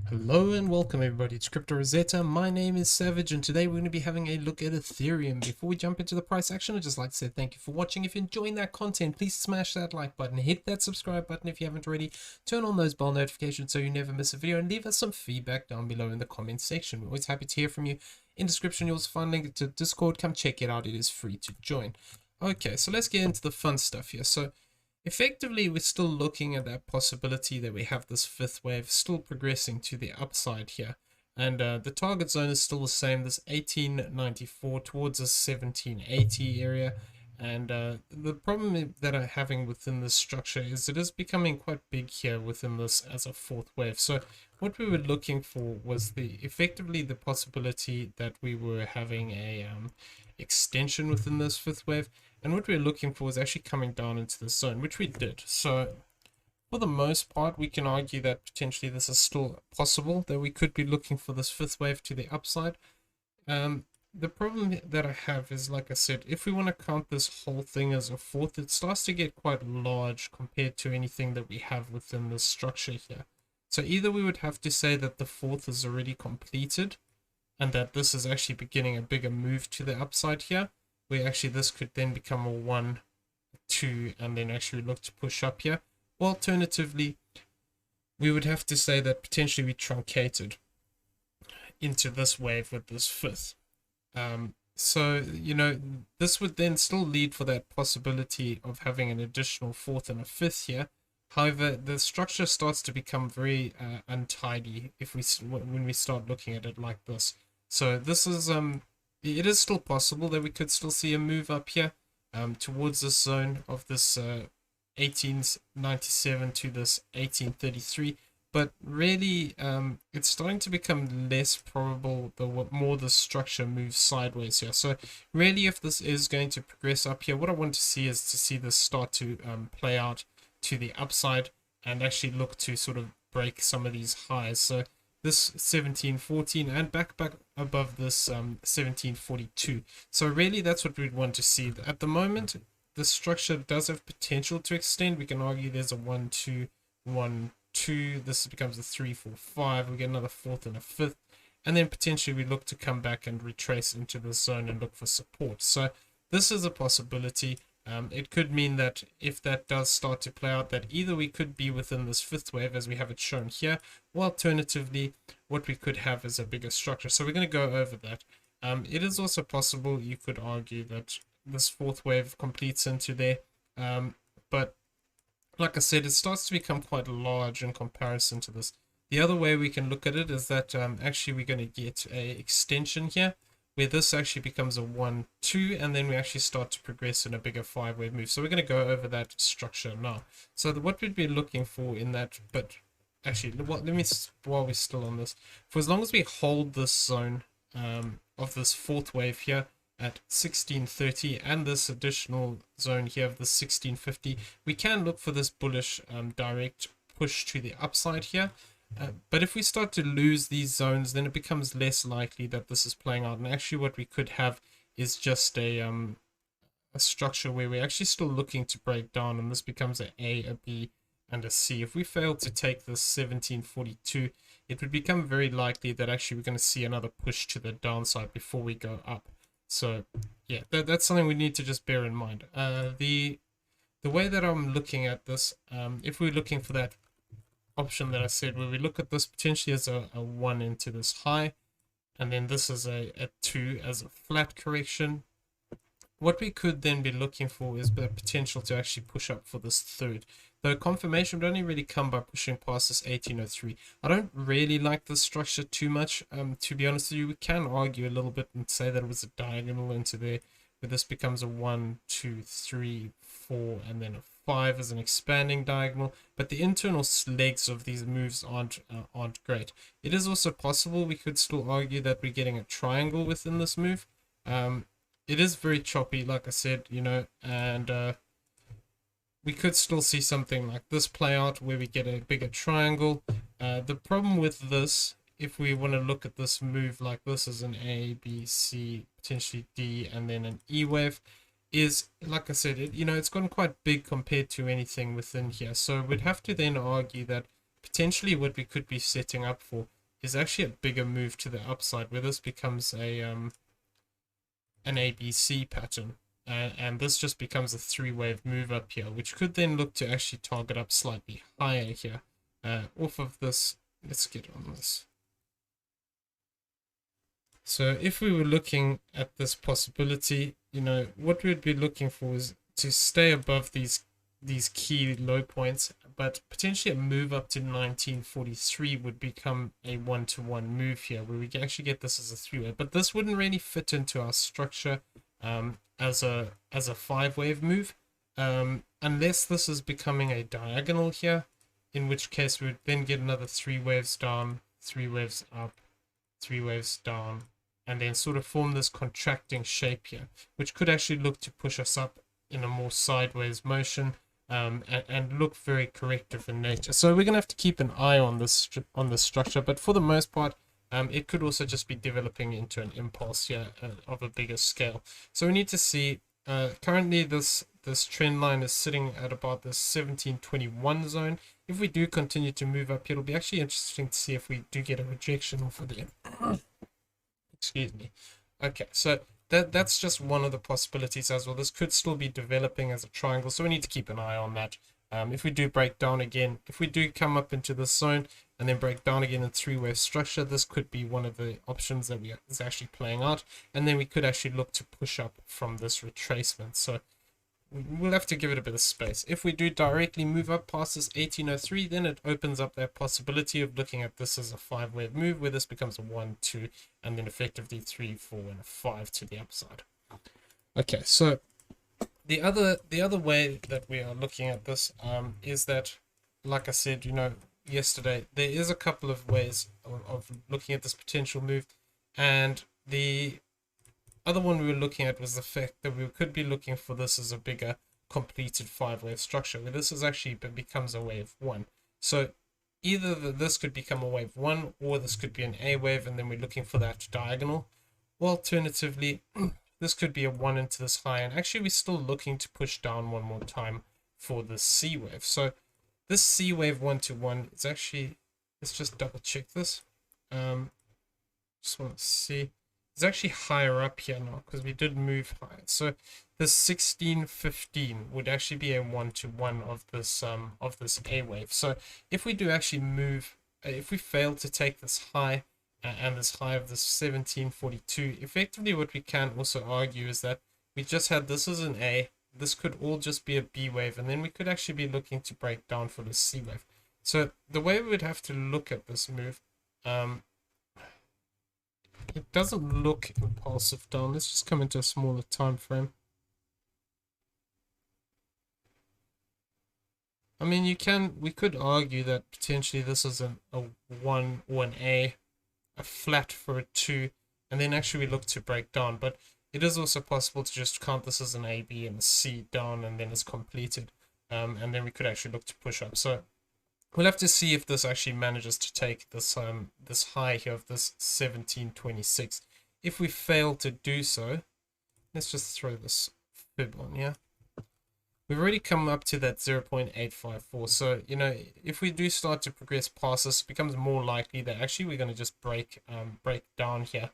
Hello and welcome everybody to Crypto Rosetta. My name is Savage and today we're going to be having a look at Ethereum. Before we jump into the price action, I'd just like to say thank you for watching. If you're enjoying that content, please smash that like button, hit that subscribe button if you haven't already, turn on those bell notifications so you never miss a video, and leave us some feedback down below in the comments section. We're always happy to hear from you. In description you'll also find a link to Discord. Come check it out, it is free to join. Okay, so let's get into the fun stuff here. So effectively, we're still looking at that possibility that we have this fifth wave still progressing to the upside here. And the target zone is still the same, this 1894 towards the 1780 area. And the problem that I'm having within this structure is it is becoming quite big here within this as a fourth wave. So what we were looking for was effectively the possibility that we were having a extension within this fifth wave. And what we're looking for is actually coming down into the zone, which we did. So for the most part, we can argue that potentially this is still possible, that we could be looking for this fifth wave to the upside. The problem that I have is, like I said, if we want to count this whole thing as a fourth, it starts to get quite large compared to anything that we have within this structure here. So either we would have to say that the fourth is already completed and that this is actually beginning a bigger move to the upside here, where actually this could then become a 1, 2, and then actually look to push up here. Or alternatively, we would have to say that potentially we truncated into this wave with this fifth. So, you know, this would then still lead for that possibility of having an additional fourth and a fifth here. However, the structure starts to become very untidy when we start looking at it like this. So this is it is still possible that we could still see a move up here towards this zone of this 1897 to this 1833, but really it's starting to become less probable the more the structure moves sideways here. So really, if this is going to progress up here, what I want to see is to see this start to play out to the upside and actually look to sort of break some of these highs. So this 1714 and back above this 1742. So really that's what we'd want to see. At the moment, the structure does have potential to extend. We can argue there's a 1, 2, 1, 2. This becomes a 3, 4, 5. We get another fourth and a fifth. And then potentially we look to come back and retrace into the zone and look for support. So this is a possibility. It could mean that if that does start to play out, that either we could be within this fifth wave as we have it shown here, or alternatively, what we could have is a bigger structure. So we're going to go over that. It is also possible, you could argue, that this fourth wave completes into there. But like I said, it starts to become quite large in comparison to this. The other way we can look at it is that actually we're going to get a extension here, where this actually becomes a 1, 2, and then we actually start to progress in a bigger 5-wave move. So we're going to go over that structure now. So what we'd be looking for in that, but actually, let me, while we're still on this, for as long as we hold this zone of this fourth wave here at 1630 and this additional zone here of the 1650, we can look for this bullish direct push to the upside here. But if we start to lose these zones, then it becomes less likely that this is playing out. And actually what we could have is just a structure where we're actually still looking to break down, and this becomes a B, and a C. If we fail to take this 1742, it would become very likely that actually we're going to see another push to the downside before we go up. So yeah, that's something we need to just bear in mind. The way that I'm looking at this, if we're looking for that option that I said, where we look at this potentially as a 1 into this high, and then this is a 2 as a flat correction, what we could then be looking for is the potential to actually push up for this third. Though confirmation would only really come by pushing past this 1803. I don't really like this structure too much, to be honest with you. We can argue a little bit and say that it was a diagonal into there, where this becomes a 1, 2, 3, 4, and then a 5 as an expanding diagonal, but the internal legs of these moves aren't great. It is also possible we could still argue that we're getting a triangle within this move. It is very choppy, like I said, you know, and we could still see something like this play out where we get a bigger triangle. The problem with this, if we want to look at this move like this as an A, B, C, potentially D, and then an E wave, is, like I said, it's gotten quite big compared to anything within here. So we'd have to then argue that potentially what we could be setting up for is actually a bigger move to the upside, where this becomes a an ABC pattern, and this just becomes a three-wave move up here, which could then look to actually target up slightly higher here off of this. Let's get on this. So if we were looking at this possibility, you know, what we'd be looking for is to stay above these key low points, but potentially a move up to 1943 would become a one-to-one move here, where we can actually get this as a three-way. But this wouldn't really fit into our structure as a five-wave move, unless this is becoming a diagonal here, in which case we would then get another 3 waves down, 3 waves up, 3 waves down, and then sort of form this contracting shape here, which could actually look to push us up in a more sideways motion, and look very corrective in nature. So we're going to have to keep an eye on this structure, but for the most part, it could also just be developing into an impulse here of a bigger scale. So we need to see, currently this trend line is sitting at about this 1721 zone. If we do continue to move up, it'll be actually interesting to see if we do get a rejection off of there. Excuse me. Okay, so that's just one of the possibilities as well. This could still be developing as a triangle, so we need to keep an eye on that. If we do break down again, if we do come up into this zone and then break down again in three-wave structure, this could be one of the options that is actually playing out, and then we could actually look to push up from this retracement. So we'll have to give it a bit of space. If we do directly move up past this 1803, then it opens up that possibility of looking at this as a five-wave move, where this becomes a 1, 2, and then effectively 3, 4, and a 5 to the upside. Okay, so the other way that we are looking at this is that, like I said, you know, yesterday, there is a couple of ways of looking at this potential move, and the other one we were looking at was the fact that we could be looking for this as a bigger completed five-wave structure, where this is actually becomes a wave 1. So either this could become a wave 1, or this could be an A wave, and then we're looking for that diagonal. Or alternatively, this could be a 1 into this high, and actually we're still looking to push down one more time for this C wave. So this C wave 1-to-1 is actually, let's just double check this. Just want to see. It's actually higher up here now, because we did move higher. So this 1615 would actually be a 1-to-1 of this A wave. So if we do actually move, if we fail to take this high and this high of this 1742, effectively what we can also argue is that we just had this as an A, this could all just be a B wave, and then we could actually be looking to break down for the C wave. So the way we would have to look at this move, it doesn't look impulsive down. Let's just come into a smaller time frame. I mean, we could argue that potentially this is a 1 or an A, a flat for a 2, and then actually we look to break down. But it is also possible to just count this as an A, B, and a C down, and then it's completed. And then we could actually look to push up. So we'll have to see if this actually manages to take this this high here of this 1726. If we fail to do so, let's just throw this fib on here. We've already come up to that 0.854. So, you know, if we do start to progress past this, it becomes more likely that actually we're going to just break down here.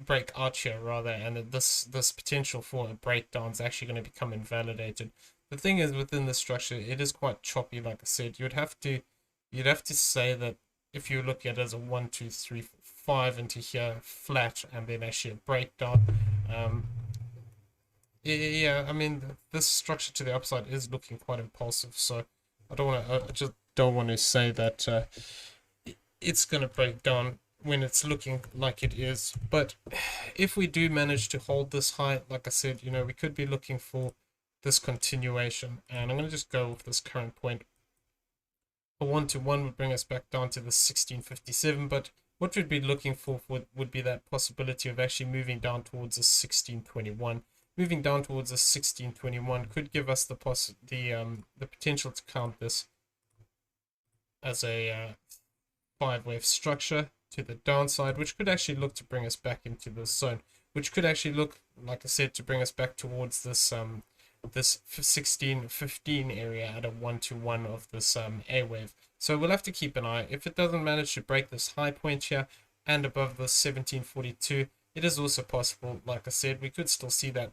Break out here rather, and that this potential for a breakdown is actually going to become invalidated. The thing is, within the structure, it is quite choppy. Like I said, you'd have to say that if you look at it as a 1, 2, 3, 4, 5 into here flat, and then actually a breakdown. Yeah, I mean, this structure to the upside is looking quite impulsive. So I just don't want to say that it's going to break down when it's looking like it is. But if we do manage to hold this high, like I said, you know, we could be looking for this continuation, and I'm going to just go with this current point. A 1-to-1 would bring us back down to the 1657, but what we'd be looking for would be that possibility of actually moving down towards the 1621. Moving down towards the 1621 could give us the potential to count this as a 5-wave structure to the downside, which could actually look to bring us back into this zone, which could actually look, like I said, to bring us back towards this this 1615 area at a 1-to-1 of this A wave. So we'll have to keep an eye. If it doesn't manage to break this high point here and above the 1742, it is also possible, like I said, we could still see that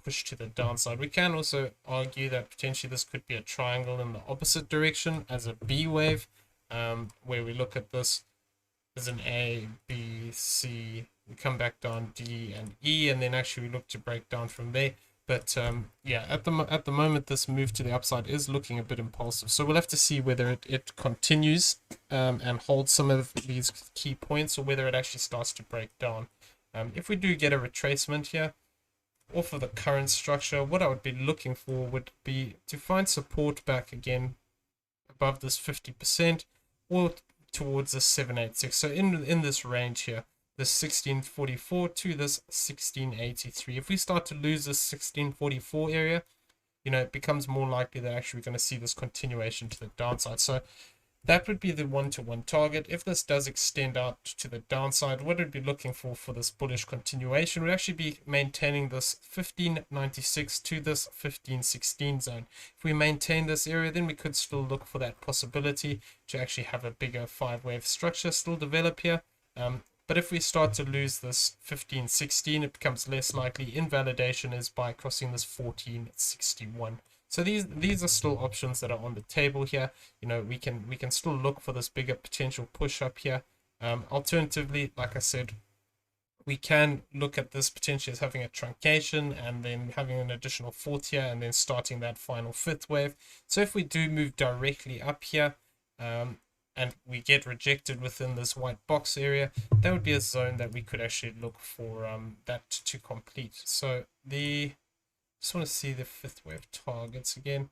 push to the downside. We can also argue that potentially this could be a triangle in the opposite direction as a B wave, where we look at this as an A, B, C, we come back down D and E, and then actually we look to break down from there. But yeah, at the moment, this move to the upside is looking a bit impulsive. So we'll have to see whether it continues and holds some of these key points, or whether it actually starts to break down. If we do get a retracement here off of the current structure, what I would be looking for would be to find support back again above this 50% or towards the 786. So in this range here, this 1644 to this 1683. If we start to lose this 1644 area, you know, it becomes more likely that actually we're going to see this continuation to the downside. So that would be the 1-to-1 target. If this does extend out to the downside, what we'd be looking for this bullish continuation would actually be maintaining this 1596 to this 1516 zone. If we maintain this area, then we could still look for that possibility to actually have a bigger 5-wave structure still develop here. But if we start to lose this 1516, it becomes less likely. Invalidation is by crossing this 1461. So these are still options that are on the table here. You know, we can still look for this bigger potential push up here. Alternatively, like I said, we can look at this potentially as having a truncation and then having an additional fourth here and then starting that final fifth wave. So if we do move directly up here, and we get rejected within this white box area, that would be a zone that we could actually look for that to complete. So just want to see the fifth wave targets again.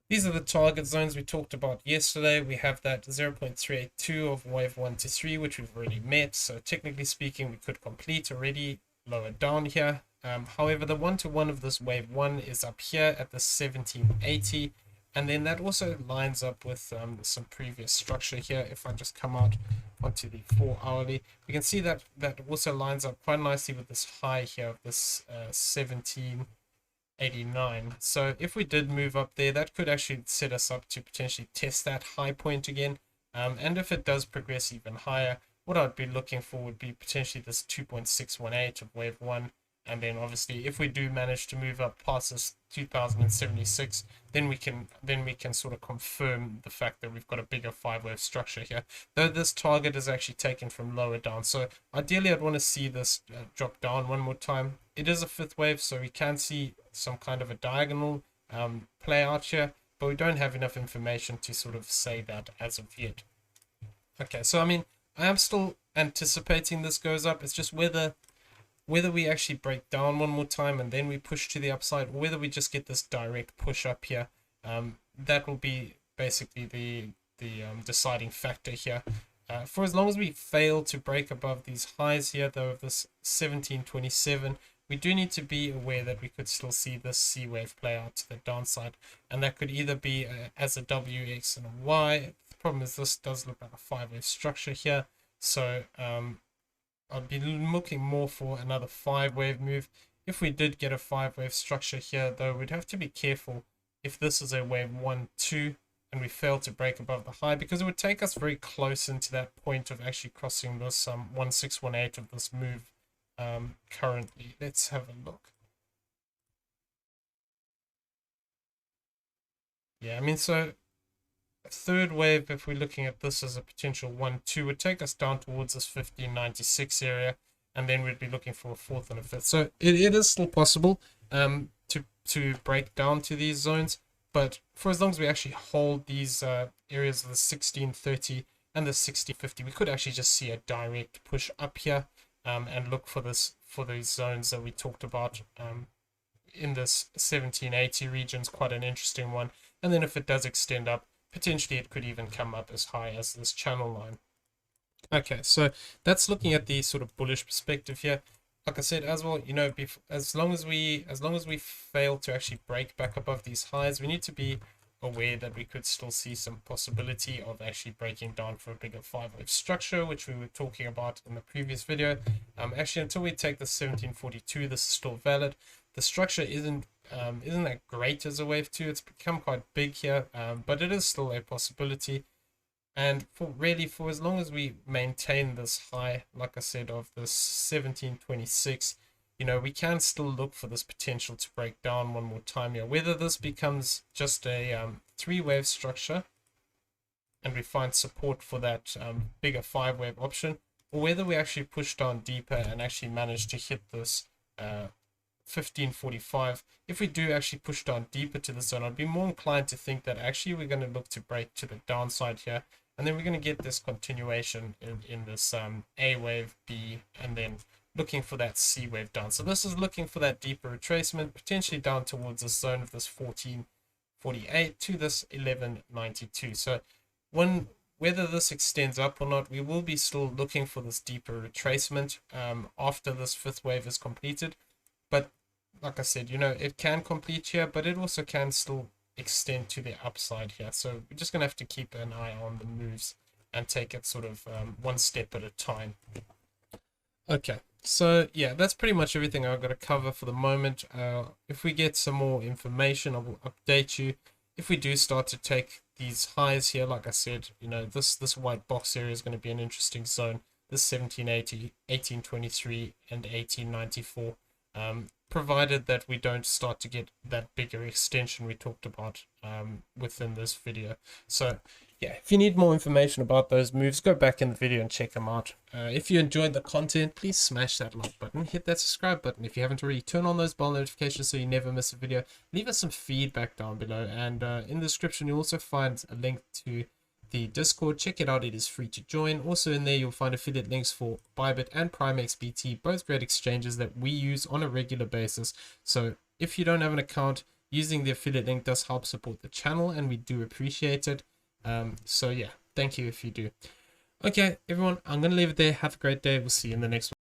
These are the target zones we talked about yesterday. We have that 0.382 of wave 1 to 3, which we've already met. So technically speaking, we could complete already lower down here. However, the 1-to-1 of this wave 1 is up here at the 1780. And then that also lines up with some previous structure here. If I just come out onto the 4-hourly, we can see that that also lines up quite nicely with this high here of this 1789. So if we did move up there, that could actually set us up to potentially test that high point again. And if it does progress even higher, what I'd be looking for would be potentially this 2.618 of wave 1. And then obviously if we do manage to move up past this 2076, then we can sort of confirm the fact that we've got a bigger 5-wave structure here, though this target is actually taken from lower down. So ideally I'd want to see this drop down one more time. It is a 5th wave, so we can see some kind of a diagonal play out here, but we don't have enough information to sort of say that as of yet. Okay, so I mean, I am still anticipating this goes up. It's just whether we actually break down one more time and then we push to the upside, or whether we just get this direct push up here. That will be basically the deciding factor here. For as long as we fail to break above these highs here, though, of this 1727, we do need to be aware that we could still see this C wave play out to the downside, and that could either be as a W, X, and a Y. The problem is this does look like a 5-wave structure here, so I'd be looking more for another 5-wave move. If we did get a 5-wave structure here, though, we'd have to be careful if this is a wave 1, 2, and we fail to break above the high, because it would take us very close into that point of actually crossing this 1618 of this move currently. Let's have a look. Yeah, I mean, so a third wave, if we're looking at this as a potential 1, 2, would take us down towards this 1596 area, and then we'd be looking for a fourth and a fifth. So it is still possible to break down to these zones, but for as long as we actually hold these areas of the 1630 and the 6050, we could actually just see a direct push up here and look for these zones that we talked about in this 1780 region. Is quite an interesting one. And then if it does extend up, potentially it could even come up as high as this channel line. Okay, so that's looking at the sort of bullish perspective here. Like I said as well, you know, as long as we fail to actually break back above these highs, we need to be aware that we could still see some possibility of actually breaking down for a bigger 5-wave structure, which we were talking about in the previous video. Actually, until we take the 1742, this is still valid. The structure isn't isn't that great as a wave 2. It's become quite big here, but it is still a possibility. And for as long as we maintain this high, like I said, of this 1726, we can still look for this potential to break down one more time here. Whether this becomes just a 3-wave structure and we find support for that bigger 5-wave option, or whether we actually push down deeper and actually manage to hit this 1545. If we do actually push down deeper to the zone, I'd be more inclined to think that actually we're going to look to break to the downside here, and then we're going to get this continuation in this A wave, B, and then looking for that C wave down. So this is looking for that deeper retracement, potentially down towards the zone of this 1448 to this 1192. So whether this extends up or not, we will be still looking for this deeper retracement after this 5th wave is completed. But like I said, it can complete here, but it also can still extend to the upside here. So we're just going to have to keep an eye on the moves and take it sort of one step at a time. Okay, so yeah, that's pretty much everything I've got to cover for the moment. If we get some more information, I will update you. If we do start to take these highs here, like I said, this white box area is going to be an interesting zone. This 1780, 1823, and 1894. Provided that we don't start to get that bigger extension we talked about within this video. So yeah, if you need more information about those moves, go back in the video and check them out. If you enjoyed the content, please smash that like button, hit that subscribe button. If you haven't already, turn on those bell notifications so you never miss a video. Leave us some feedback down below, and in the description you'll also find a link to the Discord. Check it out, it is free to join. Also in there you'll find affiliate links for BYBIT and PrimeXBT, both great exchanges that we use on a regular basis. So if you don't have an account, using the affiliate link does help support the channel, and we do appreciate it. So yeah, thank you if you do. Okay everyone, I'm gonna leave it there. Have a great day. We'll see you in the next one.